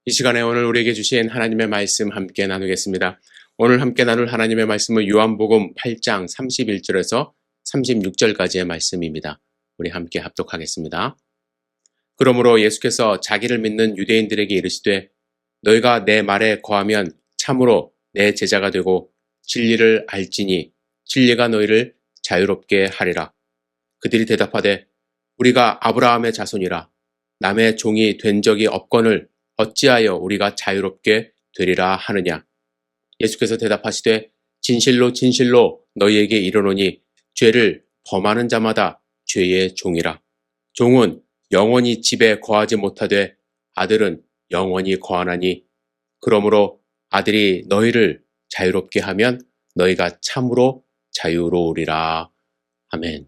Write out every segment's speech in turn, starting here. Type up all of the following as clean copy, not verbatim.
이 시간에 오늘 우리에게 주신 하나님의 말씀 함께 나누겠습니다. 오늘 함께 나눌 하나님의 말씀은 요한복음 8장 31절에서 36절까지의 말씀입니다. 우리 함께 합독하겠습니다. 그러므로 예수께서 자기를 믿는 유대인들에게 이르시되 너희가 내 말에 거하면 참으로 내 제자가 되고 진리를 알지니 진리가 너희를 자유롭게 하리라. 그들이 대답하되 우리가 아브라함의 자손이라 남의 종이 된 적이 없거늘 어찌하여 우리가 자유롭게 되리라 하느냐. 예수께서 대답하시되 진실로 진실로 너희에게 이르노니 죄를 범하는 자마다 죄의 종이라. 종은 영원히 집에 거하지 못하되 아들은 영원히 거하나니 그러므로 아들이 너희를 자유롭게 하면 너희가 참으로 자유로우리라. 아멘.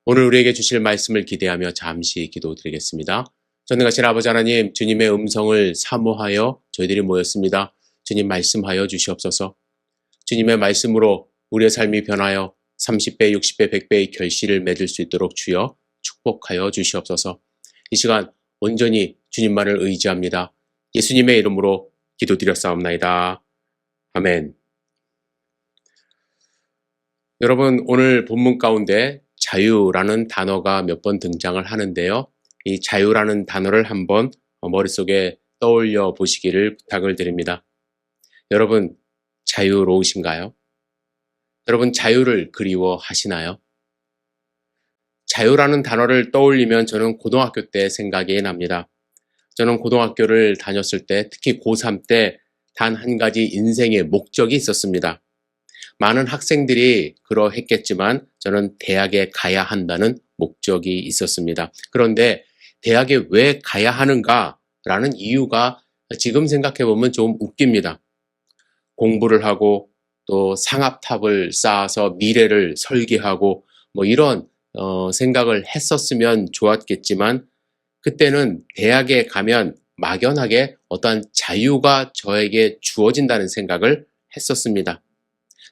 오늘 우리에게 주실 말씀을 기대하며 잠시 기도드리겠습니다. 전능하신 아버지 하나님, 주님의 음성을 사모하여 저희들이 모였습니다. 주님 말씀하여 주시옵소서. 주님의 말씀으로 우리의 삶이 변하여 30배, 60배, 100배의 결실을 맺을 수 있도록 주여 축복하여 주시옵소서. 이 시간 온전히 주님만을 의지합니다. 예수님의 이름으로 기도드렸사옵나이다. 아멘. 여러분, 오늘 본문 가운데 자유라는 단어가 몇 번 등장을 하는데요. 이 자유라는 단어를 한번 머릿속에 떠올려 보시기를 부탁을 드립니다. 여러분, 자유로우신가요? 여러분, 자유를 그리워하시나요? 자유라는 단어를 떠올리면 저는 고등학교 때 생각이 납니다. 저는 고등학교를 다녔을 때, 특히 고3 때 단 한 가지 인생의 목적이 있었습니다. 많은 학생들이 그러했겠지만 저는 대학에 가야 한다는 목적이 있었습니다. 그런데 대학에 왜 가야 하는가라는 이유가 지금 생각해보면 좀 웃깁니다. 공부를 하고 또 상압탑을 쌓아서 미래를 설계하고 뭐 이런 생각을 했었으면 좋았겠지만 그때는 대학에 가면 막연하게 어떠한 자유가 저에게 주어진다는 생각을 했었습니다.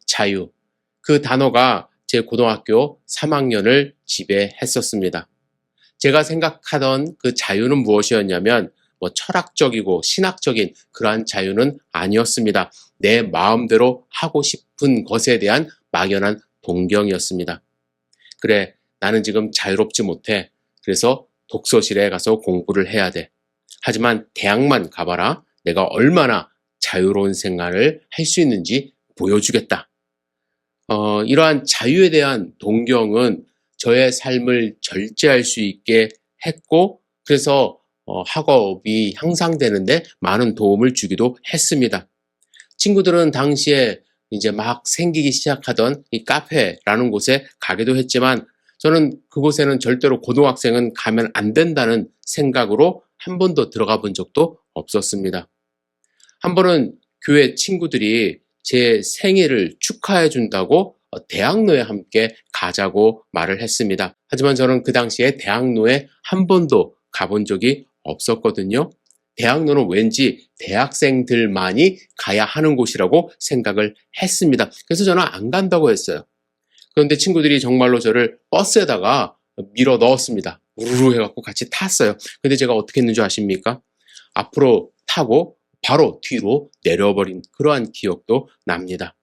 자유. 그 단어가 제 고등학교 3학년을 지배했었습니다. 제가 생각하던 그 자유는 무엇이었냐면 철학적이고 신학적인 그러한 자유는 아니었습니다. 내 마음대로 하고 싶은 것에 대한 막연한 동경이었습니다. 그래, 나는 지금 자유롭지 못해. 그래서 독서실에 가서 공부를 해야 돼. 하지만 대학만 가봐라. 내가 얼마나 자유로운 생활을 할 수 있는지 보여주겠다. 이러한 자유에 대한 동경은 저의 삶을 절제할 수 있게 했고, 그래서 학업이 향상되는데 많은 도움을 주기도 했습니다. 친구들은 당시에 이제 막 생기기 시작하던 이 카페라는 곳에 가기도 했지만 저는 그곳에는 절대로 고등학생은 가면 안 된다는 생각으로 한 번도 들어가 본 적도 없었습니다. 한 번은 교회 친구들이 제 생일을 축하해 준다고 대학로에 함께 가자고 말을 했습니다. 하지만 저는 그 당시에 대학로에 한 번도 가본 적이 없었거든요. 대학로는 왠지 대학생들만이 가야 하는 곳이라고 생각을 했습니다. 그래서 저는 안 간다고 했어요. 그런데 친구들이 정말로 저를 버스에다가 밀어 넣었습니다. 우르르 해갖고 같이 탔어요. 근데 제가 어떻게 했는 줄 아십니까? 앞으로 타고 바로 뒤로 내려버린 그러한 기억도 납니다.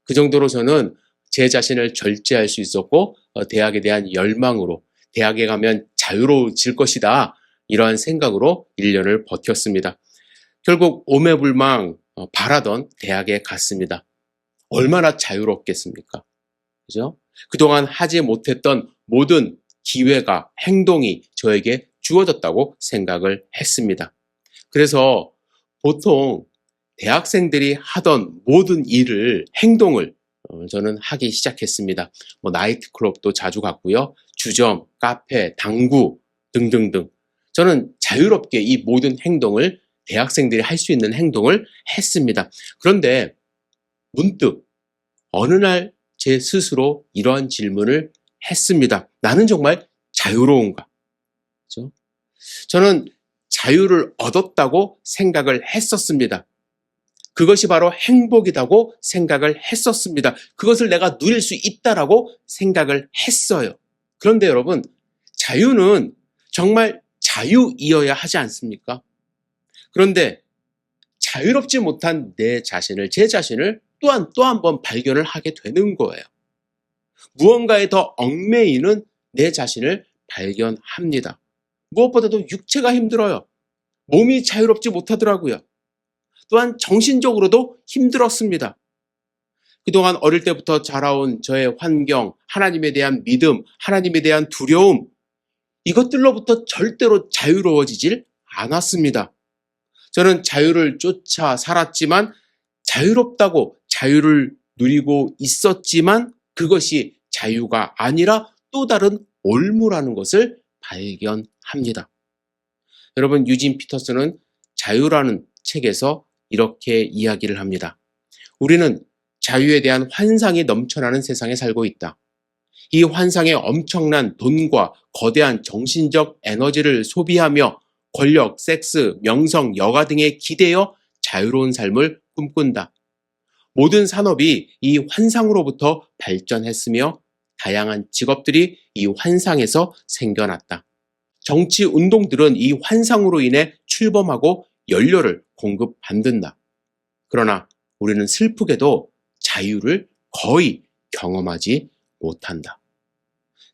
그 정도로 저는 제 자신을 절제할 수 있었고 대학에 대한 열망으로 대학에 가면 자유로워질 것이다. 이러한 생각으로 1년을 버텼습니다. 결국 오매불망 바라던 대학에 갔습니다. 얼마나 자유롭겠습니까? 그죠? 그동안 하지 못했던 모든 기회가, 행동이 저에게 주어졌다고 생각을 했습니다. 그래서 보통 대학생들이 하던 모든 일을, 행동을 저는 하기 시작했습니다. 나이트클럽도 자주 갔고요. 주점, 카페, 당구 등등등. 저는 자유롭게 이 모든 행동을, 대학생들이 할 수 있는 행동을 했습니다. 그런데 문득 어느 날 제 스스로 이러한 질문을 했습니다. 나는 정말 자유로운가? 그렇죠? 저는 자유를 얻었다고 생각을 했었습니다. 그것이 바로 행복이라고 생각을 했었습니다. 그것을 내가 누릴 수 있다라고 생각을 했어요. 그런데 여러분, 자유는 정말 자유이어야 하지 않습니까? 그런데 자유롭지 못한 제 자신을 또한 또 한 번 발견을 하게 되는 거예요. 무언가에 더 얽매이는 내 자신을 발견합니다. 무엇보다도 육체가 힘들어요. 몸이 자유롭지 못하더라고요. 또한 정신적으로도 힘들었습니다. 그동안 어릴 때부터 자라온 저의 환경, 하나님에 대한 믿음, 하나님에 대한 두려움, 이것들로부터 절대로 자유로워지질 않았습니다. 저는 자유를 쫓아 살았지만 자유롭다고 자유를 누리고 있었지만 그것이 자유가 아니라 또 다른 올무라는 것을 발견합니다. 여러분, 유진 피터슨은 자유라는 책에서 이렇게 이야기를 합니다. 우리는 자유에 대한 환상이 넘쳐나는 세상에 살고 있다. 이 환상에 엄청난 돈과 거대한 정신적 에너지를 소비하며 권력, 섹스, 명성, 여가 등에 기대어 자유로운 삶을 꿈꾼다. 모든 산업이 이 환상으로부터 발전했으며 다양한 직업들이 이 환상에서 생겨났다. 정치 운동들은 이 환상으로 인해 출범하고 연료를 공급받는다. 그러나 우리는 슬프게도 자유를 거의 경험하지 못한다.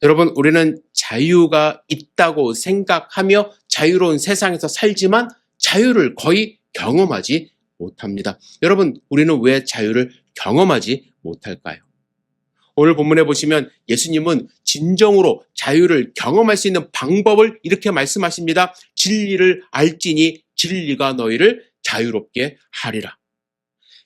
여러분, 우리는 자유가 있다고 생각하며 자유로운 세상에서 살지만 자유를 거의 경험하지 못합니다. 여러분, 우리는 왜 자유를 경험하지 못할까요? 오늘 본문에 보시면 예수님은 진정으로 자유를 경험할 수 있는 방법을 이렇게 말씀하십니다. 진리를 알지니 진리가 너희를 자유롭게 하리라.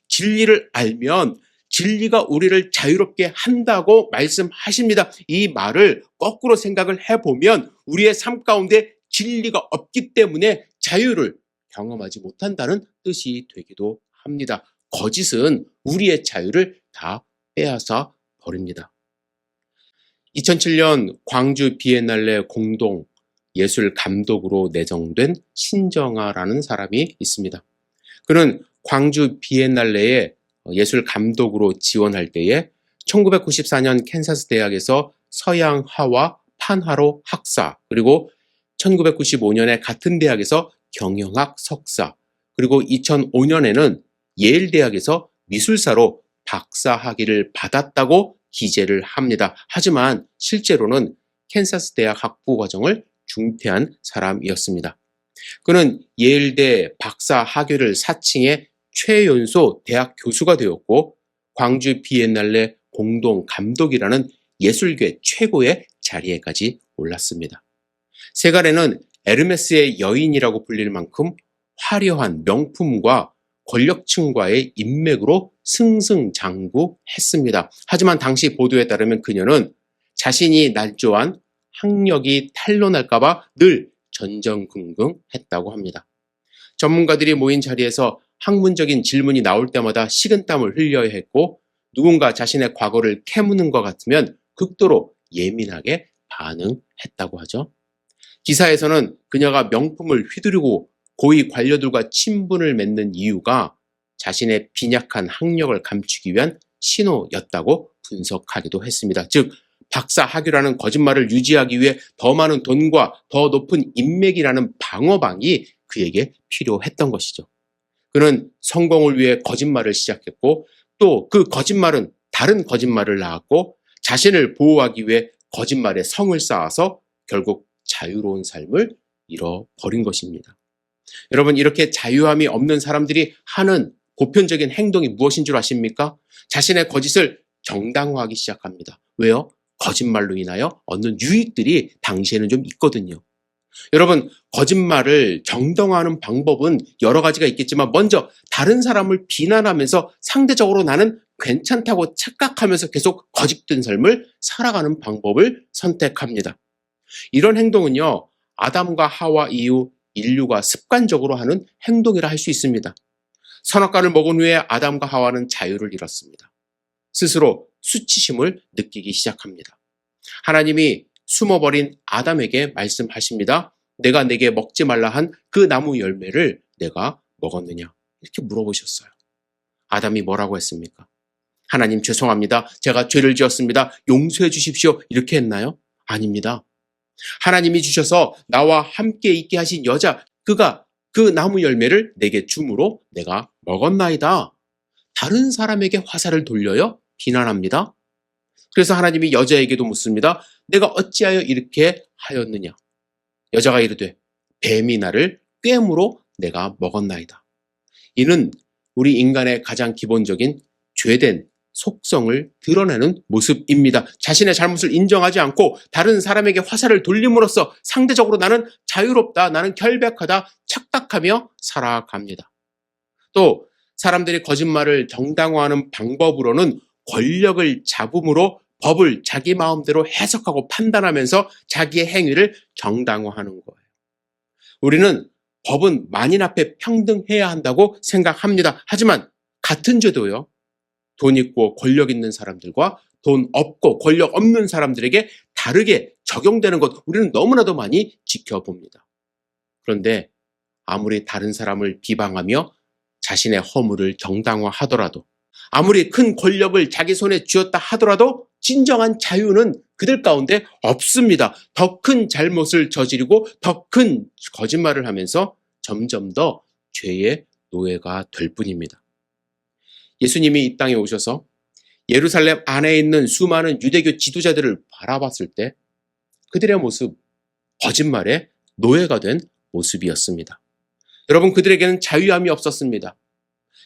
진리를 알면 진리가 우리를 자유롭게 한다고 말씀하십니다. 이 말을 거꾸로 생각을 해보면 우리의 삶 가운데 진리가 없기 때문에 자유를 경험하지 못한다는 뜻이 되기도 합니다. 거짓은 우리의 자유를 다 빼앗아 버립니다. 2007년 광주 비엔날레 공동 예술 감독으로 내정된 신정아라는 사람이 있습니다. 그는 광주 비엔날레에 예술 감독으로 지원할 때에 1994년 캔사스 대학에서 서양화와 판화로 학사, 그리고 1995년에 같은 대학에서 경영학 석사, 그리고 2005년에는 예일 대학에서 미술사로 박사 학위를 받았다고 기재를 합니다. 하지만 실제로는 캔사스 대학 학부 과정을 중퇴한 사람이었습니다. 그는 예일대 박사 학위를 사칭해 최연소 대학 교수가 되었고 광주 비엔날레 공동 감독이라는 예술계 최고의 자리에까지 올랐습니다. 세간에는 에르메스의 여인이라고 불릴 만큼 화려한 명품과 권력층과의 인맥으로 승승장구했습니다. 하지만 당시 보도에 따르면 그녀는 자신이 날조한 학력이 탄로날까봐 늘 전전긍긍했다고 합니다. 전문가들이 모인 자리에서 학문적인 질문이 나올 때마다 식은땀을 흘려야 했고 누군가 자신의 과거를 캐무는 것 같으면 극도로 예민하게 반응했다고 하죠. 기사에서는 그녀가 명품을 휘두르고 고위 관료들과 친분을 맺는 이유가 자신의 빈약한 학력을 감추기 위한 신호였다고 분석하기도 했습니다. 즉 박사 학위라는 거짓말을 유지하기 위해 더 많은 돈과 더 높은 인맥이라는 방어방이 그에게 필요했던 것이죠. 그는 성공을 위해 거짓말을 시작했고 또 그 거짓말은 다른 거짓말을 낳았고 자신을 보호하기 위해 거짓말에 성을 쌓아서 결국 자유로운 삶을 잃어버린 것입니다. 여러분, 이렇게 자유함이 없는 사람들이 하는 보편적인 행동이 무엇인 줄 아십니까? 자신의 거짓을 정당화하기 시작합니다. 왜요? 거짓말로 인하여 얻는 유익들이 당시에는 좀 있거든요. 여러분, 거짓말을 정당화하는 방법은 여러 가지가 있겠지만 먼저 다른 사람을 비난하면서 상대적으로 나는 괜찮다고 착각하면서 계속 거짓된 삶을 살아가는 방법을 선택합니다. 이런 행동은요, 아담과 하와 이후 인류가 습관적으로 하는 행동이라 할 수 있습니다. 선악과를 먹은 후에 아담과 하와는 자유를 잃었습니다. 스스로 수치심을 느끼기 시작합니다. 하나님이 숨어버린 아담에게 말씀하십니다. 내가 내게 먹지 말라 한 그 나무 열매를 내가 먹었느냐? 이렇게 물어보셨어요. 아담이 뭐라고 했습니까? 하나님 죄송합니다. 제가 죄를 지었습니다. 용서해 주십시오. 이렇게 했나요? 아닙니다. 하나님이 주셔서 나와 함께 있게 하신 여자, 그가 그 나무 열매를 내게 주므로 내가 먹었나이다. 다른 사람에게 화살을 돌려요? 비난합니다. 그래서 하나님이 여자에게도 묻습니다. 내가 어찌하여 이렇게 하였느냐? 여자가 이르되 뱀이 나를 꿰므로 내가 먹었나이다. 이는 우리 인간의 가장 기본적인 죄된 속성을 드러내는 모습입니다. 자신의 잘못을 인정하지 않고 다른 사람에게 화살을 돌림으로써 상대적으로 나는 자유롭다, 나는 결백하다 착각하며 살아갑니다. 또 사람들이 거짓말을 정당화하는 방법으로는 권력을 잡음으로 법을 자기 마음대로 해석하고 판단하면서 자기의 행위를 정당화하는 거예요. 우리는 법은 만인 앞에 평등해야 한다고 생각합니다. 하지만 같은 죄도요, 돈 있고 권력 있는 사람들과 돈 없고 권력 없는 사람들에게 다르게 적용되는 것 우리는 너무나도 많이 지켜봅니다. 그런데 아무리 다른 사람을 비방하며 자신의 허물을 정당화하더라도, 아무리 큰 권력을 자기 손에 쥐었다 하더라도 진정한 자유는 그들 가운데 없습니다. 더 큰 잘못을 저지르고 더 큰 거짓말을 하면서 점점 더 죄의 노예가 될 뿐입니다. 예수님이 이 땅에 오셔서 예루살렘 안에 있는 수많은 유대교 지도자들을 바라봤을 때 그들의 모습, 거짓말의 노예가 된 모습이었습니다. 여러분, 그들에게는 자유함이 없었습니다.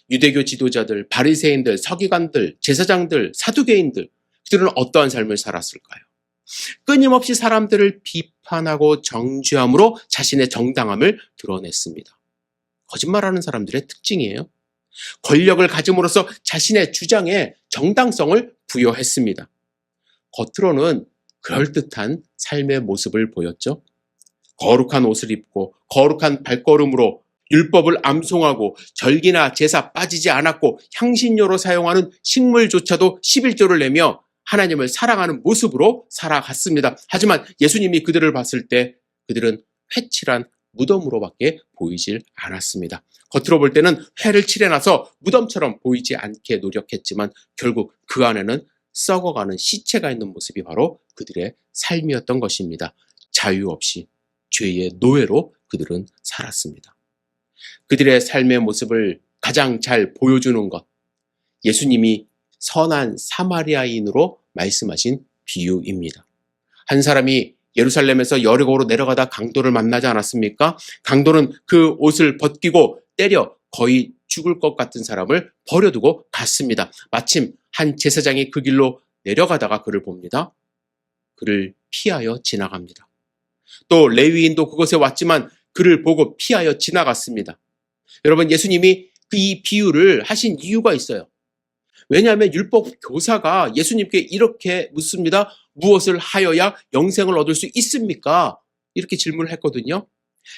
유대교 지도자들, 바리새인들, 서기관들, 제사장들, 사두개인들, 그들은 어떠한 삶을 살았을까요? 끊임없이 사람들을 비판하고 정죄함으로 자신의 정당함을 드러냈습니다. 거짓말하는 사람들의 특징이에요. 권력을 가짐으로써 자신의 주장에 정당성을 부여했습니다. 겉으로는 그럴듯한 삶의 모습을 보였죠. 거룩한 옷을 입고 거룩한 발걸음으로 율법을 암송하고 절기나 제사 빠지지 않았고 향신료로 사용하는 식물조차도 11조를 내며 하나님을 사랑하는 모습으로 살아갔습니다. 하지만 예수님이 그들을 봤을 때 그들은 회칠한 무덤으로밖에 보이질 않았습니다. 겉으로 볼 때는 회를 칠해놔서 무덤처럼 보이지 않게 노력했지만 결국 그 안에는 썩어가는 시체가 있는 모습이 바로 그들의 삶이었던 것입니다. 자유 없이 죄의 노예로 그들은 살았습니다. 그들의 삶의 모습을 가장 잘 보여주는 것, 예수님이 선한 사마리아인으로 말씀하신 비유입니다. 한 사람이 예루살렘에서 여리고로 내려가다 강도를 만나지 않았습니까? 강도는 그 옷을 벗기고 때려 거의 죽을 것 같은 사람을 버려두고 갔습니다. 마침 한 제사장이 그 길로 내려가다가 그를 봅니다. 그를 피하여 지나갑니다. 또 레위인도 그곳에 왔지만 그를 보고 피하여 지나갔습니다. 여러분, 예수님이 이 비유를 하신 이유가 있어요. 왜냐하면 율법 교사가 예수님께 이렇게 묻습니다. 무엇을 하여야 영생을 얻을 수 있습니까? 이렇게 질문을 했거든요.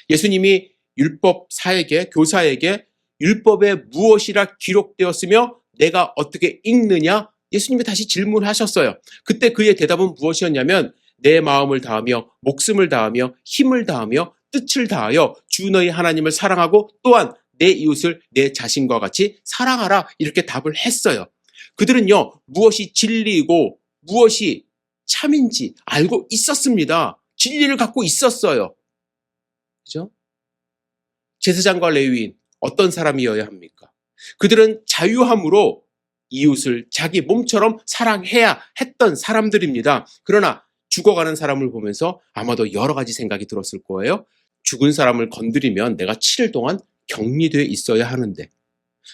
예수님이 율법사에게, 교사에게 율법에 무엇이라 기록되었으며 내가 어떻게 읽느냐? 예수님이 다시 질문하셨어요. 그때 그의 대답은 무엇이었냐면 내 마음을 다하며 목숨을 다하며 힘을 다하며 뜻을 다하여 주 너희 하나님을 사랑하고 또한 내 이웃을 내 자신과 같이 사랑하라, 이렇게 답을 했어요. 그들은요, 무엇이 진리이고 무엇이 참인지 알고 있었습니다. 진리를 갖고 있었어요. 그죠? 제사장과 레위인, 어떤 사람이어야 합니까? 그들은 자유함으로 이웃을 자기 몸처럼 사랑해야 했던 사람들입니다. 그러나 죽어가는 사람을 보면서 아마도 여러 가지 생각이 들었을 거예요. 죽은 사람을 건드리면 내가 7일 동안 격리되어 있어야 하는데,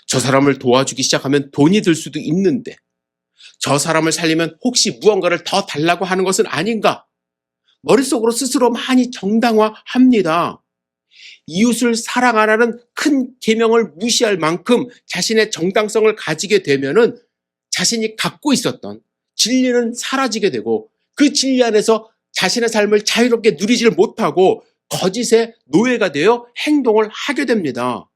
저 사람을 도와주기 시작하면 돈이 들 수도 있는데, 저 사람을 살리면 혹시 무언가를 더 달라고 하는 것은 아닌가? 머릿속으로 스스로 많이 정당화합니다. 이웃을 사랑하라는 큰 계명을 무시할 만큼 자신의 정당성을 가지게 되면은 자신이 갖고 있었던 진리는 사라지게 되고 그 진리 안에서 자신의 삶을 자유롭게 누리지를 못하고 거짓의 노예가 되어 행동을 하게 됩니다.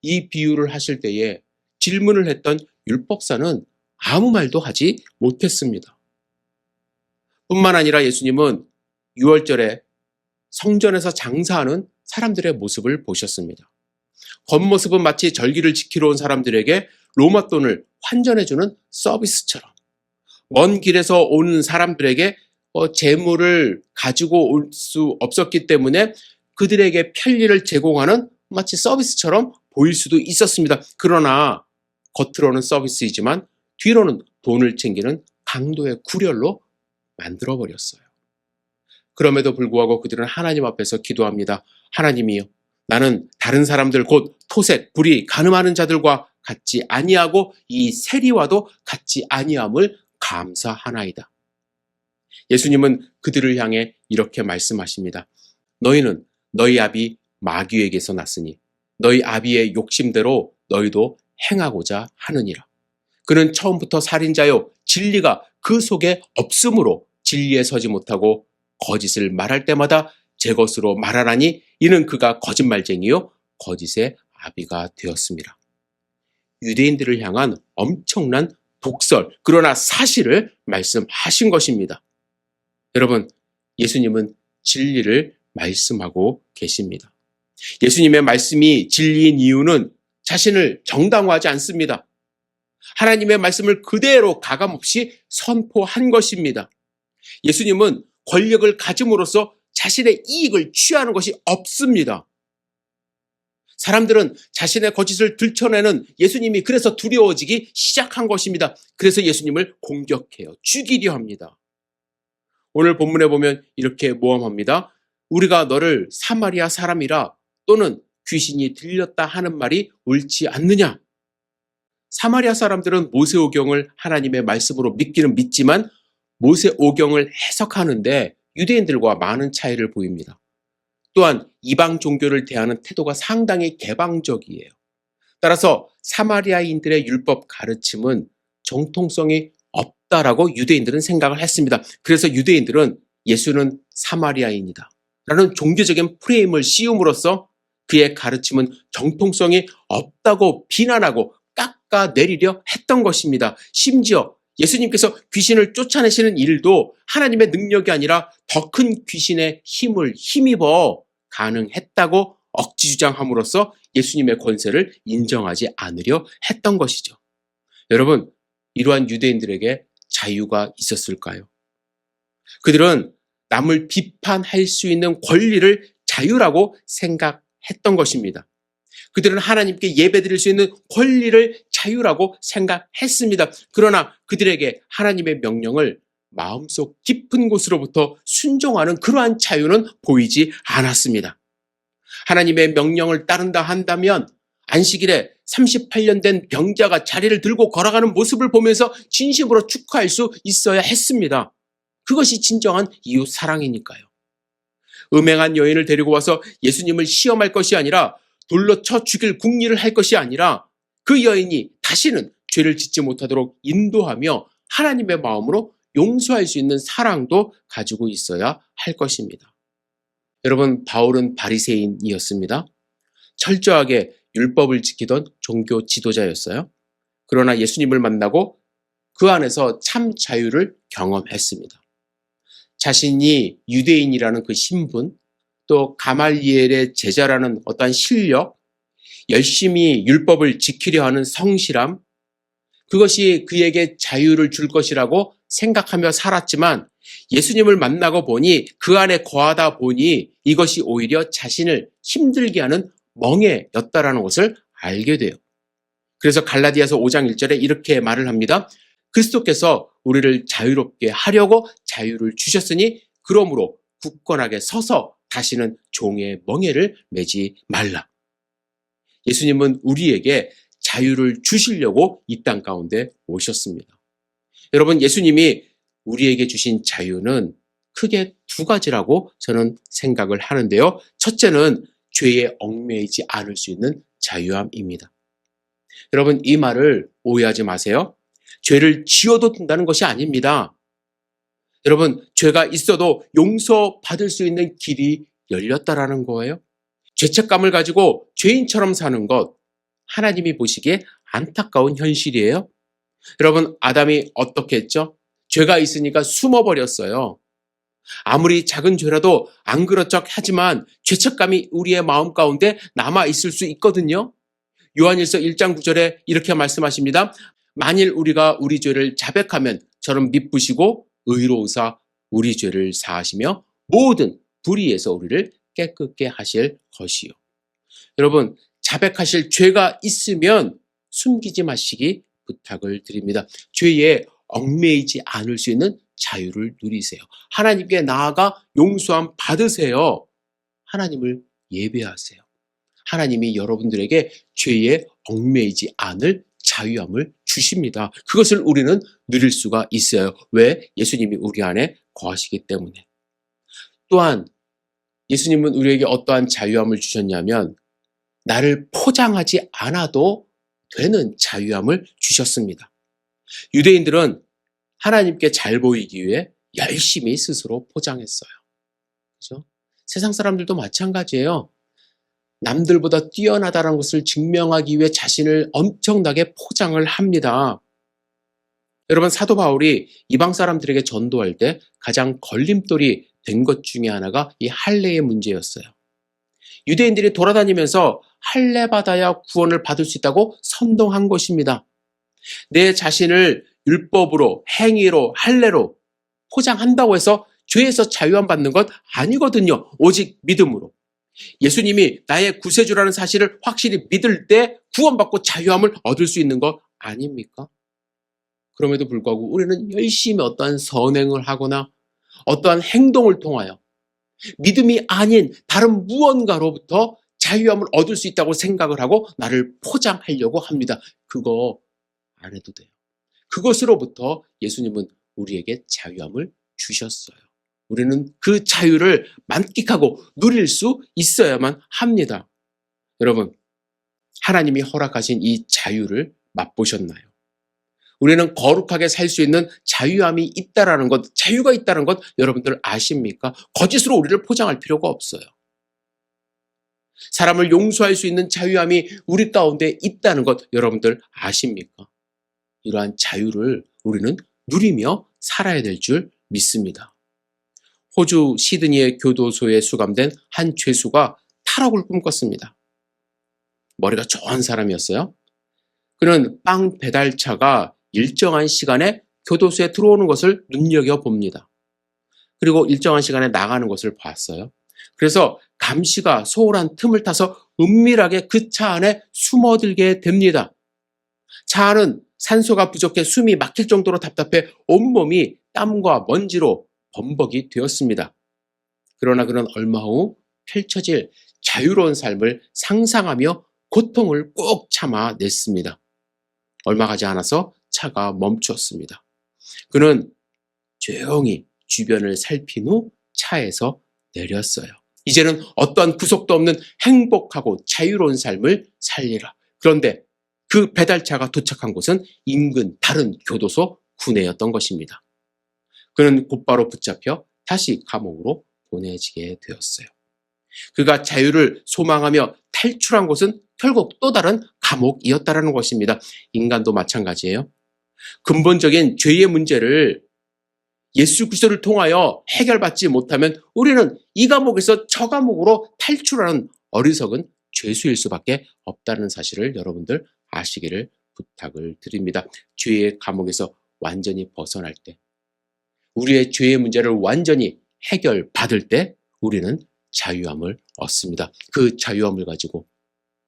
이 비유를 하실 때에 질문을 했던 율법사는 아무 말도 하지 못했습니다. 뿐만 아니라 예수님은 6월절에 성전에서 장사하는 사람들의 모습을 보셨습니다. 겉모습은 마치 절기를 지키러 온 사람들에게 로마 돈을 환전해주는 서비스처럼, 먼 길에서 오는 사람들에게 재물을 가지고 올 수 없었기 때문에 그들에게 편리를 제공하는 마치 서비스처럼 보일 수도 있었습니다. 그러나 겉으로는 서비스이지만 뒤로는 돈을 챙기는 강도의 구렬로 만들어버렸어요. 그럼에도 불구하고 그들은 하나님 앞에서 기도합니다. 하나님이여, 나는 다른 사람들 곧 토색, 불의, 간음하는 자들과 같지 아니하고 이 세리와도 같지 아니함을 감사하나이다. 예수님은 그들을 향해 이렇게 말씀하십니다. 너희는 너희 아비 마귀에게서 났으니 너희 아비의 욕심대로 너희도 행하고자 하느니라. 그는 처음부터 살인자요 진리가 그 속에 없으므로 진리에 서지 못하고 거짓을 말할 때마다 제 것으로 말하라니 이는 그가 거짓말쟁이요 거짓의 아비가 되었습니다. 유대인들을 향한 엄청난 독설, 그러나 사실을 말씀하신 것입니다. 여러분, 예수님은 진리를 말씀하고 계십니다. 예수님의 말씀이 진리인 이유는 자신을 정당화하지 않습니다. 하나님의 말씀을 그대로 가감없이 선포한 것입니다. 예수님은 권력을 가짐으로써 자신의 이익을 취하는 것이 없습니다. 사람들은 자신의 거짓을 들춰내는 예수님이 그래서 두려워지기 시작한 것입니다. 그래서 예수님을 공격해요. 죽이려 합니다. 오늘 본문에 보면 이렇게 모함합니다. 우리가 너를 사마리아 사람이라 또는 귀신이 들렸다 하는 말이 옳지 않느냐? 사마리아 사람들은 모세오경을 하나님의 말씀으로 믿기는 믿지만 모세오경을 해석하는데 유대인들과 많은 차이를 보입니다. 또한 이방 종교를 대하는 태도가 상당히 개방적이에요. 따라서 사마리아인들의 율법 가르침은 정통성이 없다라고 유대인들은 생각을 했습니다. 그래서 유대인들은 예수는 사마리아인이다 라는 종교적인 프레임을 씌움으로써 그의 가르침은 정통성이 없다고 비난하고 깎아내리려 했던 것입니다. 심지어 예수님께서 귀신을 쫓아내시는 일도 하나님의 능력이 아니라 더 큰 귀신의 힘을 힘입어 가능했다고 억지 주장함으로써 예수님의 권세를 인정하지 않으려 했던 것이죠. 여러분, 이러한 유대인들에게 자유가 있었을까요? 그들은 남을 비판할 수 있는 권리를 자유라고 생각했던 것입니다. 그들은 하나님께 예배드릴 수 있는 권리를 자유라고 생각했습니다. 그러나 그들에게 하나님의 명령을 마음속 깊은 곳으로부터 순종하는 그러한 자유는 보이지 않았습니다. 하나님의 명령을 따른다 한다면 안식일에 38년 된 병자가 자리를 들고 걸어가는 모습을 보면서 진심으로 축하할 수 있어야 했습니다. 그것이 진정한 이웃 사랑이니까요. 음행한 여인을 데리고 와서 예수님을 시험할 것이 아니라 돌로 쳐 죽일 궁리를 할 것이 아니라 그 여인이 다시는 죄를 짓지 못하도록 인도하며 하나님의 마음으로 용서할 수 있는 사랑도 가지고 있어야 할 것입니다. 여러분, 바울은 바리새인이었습니다. 철저하게 율법을 지키던 종교 지도자였어요. 그러나 예수님을 만나고 그 안에서 참 자유를 경험했습니다. 자신이 유대인이라는 그 신분, 또 가말리엘의 제자라는 어떠한 실력, 열심히 율법을 지키려 하는 성실함, 그것이 그에게 자유를 줄 것이라고 생각하며 살았지만 예수님을 만나고 보니 그 안에 거하다 보니 이것이 오히려 자신을 힘들게 하는 멍해였다라는 것을 알게 돼요. 그래서 갈라디아서 5장 1절에 이렇게 말을 합니다. 그리스도께서 우리를 자유롭게 하려고 자유를 주셨으니 그러므로 굳건하게 서서 다시는 종의 멍에를 매지 말라. 예수님은 우리에게 자유를 주시려고 이 땅 가운데 오셨습니다. 여러분, 예수님이 우리에게 주신 자유는 크게 두 가지라고 저는 생각을 하는데요. 첫째는 죄에 얽매이지 않을 수 있는 자유함입니다. 여러분, 이 말을 오해하지 마세요. 죄를 지어도 된다는 것이 아닙니다. 여러분, 죄가 있어도 용서받을 수 있는 길이 열렸다라는 거예요. 죄책감을 가지고 죄인처럼 사는 것, 하나님이 보시기에 안타까운 현실이에요. 여러분, 아담이 어떻게 했죠? 죄가 있으니까 숨어버렸어요. 아무리 작은 죄라도 안 그렇적 하지만 죄책감이 우리의 마음 가운데 남아있을 수 있거든요. 요한일서 1장 9절에 이렇게 말씀하십니다. 만일 우리가 우리 죄를 자백하면 저는 미쁘시고 의로우사 우리 죄를 사하시며 모든 불의에서 우리를 깨끗게 하실 것이요. 여러분, 자백하실 죄가 있으면 숨기지 마시기 부탁을 드립니다. 죄에 얽매이지 않을 수 있는 자유를 누리세요. 하나님께 나아가 용서함 받으세요. 하나님을 예배하세요. 하나님이 여러분들에게 죄에 얽매이지 않을 자유함을 주십니다. 그것을 우리는 누릴 수가 있어요. 왜? 예수님이 우리 안에 거하시기 때문에. 또한 예수님은 우리에게 어떠한 자유함을 주셨냐면 나를 포장하지 않아도 되는 자유함을 주셨습니다. 유대인들은 하나님께 잘 보이기 위해 열심히 스스로 포장했어요. 그죠? 세상 사람들도 마찬가지예요. 남들보다 뛰어나다는 것을 증명하기 위해 자신을 엄청나게 포장을 합니다. 여러분, 사도 바울이 이방 사람들에게 전도할 때 가장 걸림돌이 된 것 중에 하나가 이 할례의 문제였어요. 유대인들이 돌아다니면서 할례 받아야 구원을 받을 수 있다고 선동한 것입니다. 내 자신을 율법으로, 행위로, 할례로 포장한다고 해서 죄에서 자유함 받는 것 아니거든요. 오직 믿음으로. 예수님이 나의 구세주라는 사실을 확실히 믿을 때 구원받고 자유함을 얻을 수 있는 것 아닙니까? 그럼에도 불구하고 우리는 열심히 어떠한 선행을 하거나 어떠한 행동을 통하여 믿음이 아닌 다른 무언가로부터 자유함을 얻을 수 있다고 생각을 하고 나를 포장하려고 합니다. 그거 안 해도 돼요. 그것으로부터 예수님은 우리에게 자유함을 주셨어요. 우리는 그 자유를 만끽하고 누릴 수 있어야만 합니다. 여러분, 하나님이 허락하신 이 자유를 맛보셨나요? 우리는 거룩하게 살 수 있는 자유함이 있다라는 것, 자유가 있다는 것 여러분들 아십니까? 거짓으로 우리를 포장할 필요가 없어요. 사람을 용서할 수 있는 자유함이 우리 가운데 있다는 것 여러분들 아십니까? 이러한 자유를 우리는 누리며 살아야 될 줄 믿습니다. 호주 시드니의 교도소에 수감된 한 죄수가 탈옥을 꿈꿨습니다. 머리가 좋은 사람이었어요. 그는 빵 배달차가 일정한 시간에 교도소에 들어오는 것을 눈여겨봅니다. 그리고 일정한 시간에 나가는 것을 봤어요. 그래서 감시가 소홀한 틈을 타서 은밀하게 그 차 안에 숨어들게 됩니다. 차 안은 산소가 부족해 숨이 막힐 정도로 답답해 온몸이 땀과 먼지로 범벅이 되었습니다. 그러나 그는 얼마 후 펼쳐질 자유로운 삶을 상상하며 고통을 꼭 참아냈습니다. 얼마 가지 않아서 차가 멈추었습니다. 그는 조용히 주변을 살핀 후 차에서 내렸어요. 이제는 어떠한 구속도 없는 행복하고 자유로운 삶을 살리라. 그런데 그 배달차가 도착한 곳은 인근 다른 교도소 구내였던 것입니다. 그는 곧바로 붙잡혀 다시 감옥으로 보내지게 되었어요. 그가 자유를 소망하며 탈출한 곳은 결국 또 다른 감옥이었다는 것입니다. 인간도 마찬가지예요. 근본적인 죄의 문제를 예수 그리스도를 통하여 해결받지 못하면 우리는 이 감옥에서 저 감옥으로 탈출하는 어리석은 죄수일 수밖에 없다는 사실을 여러분들 아시기를 부탁을 드립니다. 죄의 감옥에서 완전히 벗어날 때, 우리의 죄의 문제를 완전히 해결받을 때 우리는 자유함을 얻습니다. 그 자유함을 가지고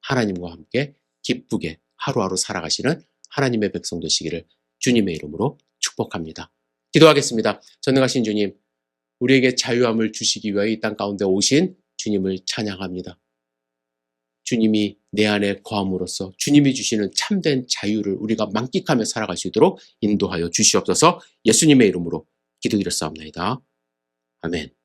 하나님과 함께 기쁘게 하루하루 살아가시는 하나님의 백성 되시기를 주님의 이름으로 축복합니다. 기도하겠습니다. 전능하신 주님, 우리에게 자유함을 주시기 위하여 이 땅 가운데 오신 주님을 찬양합니다. 주님이 내 안에 거함으로써 주님이 주시는 참된 자유를 우리가 만끽하며 살아갈 수 있도록 인도하여 주시옵소서. 예수님의 이름으로 기도드렸사옵나이다. 아멘.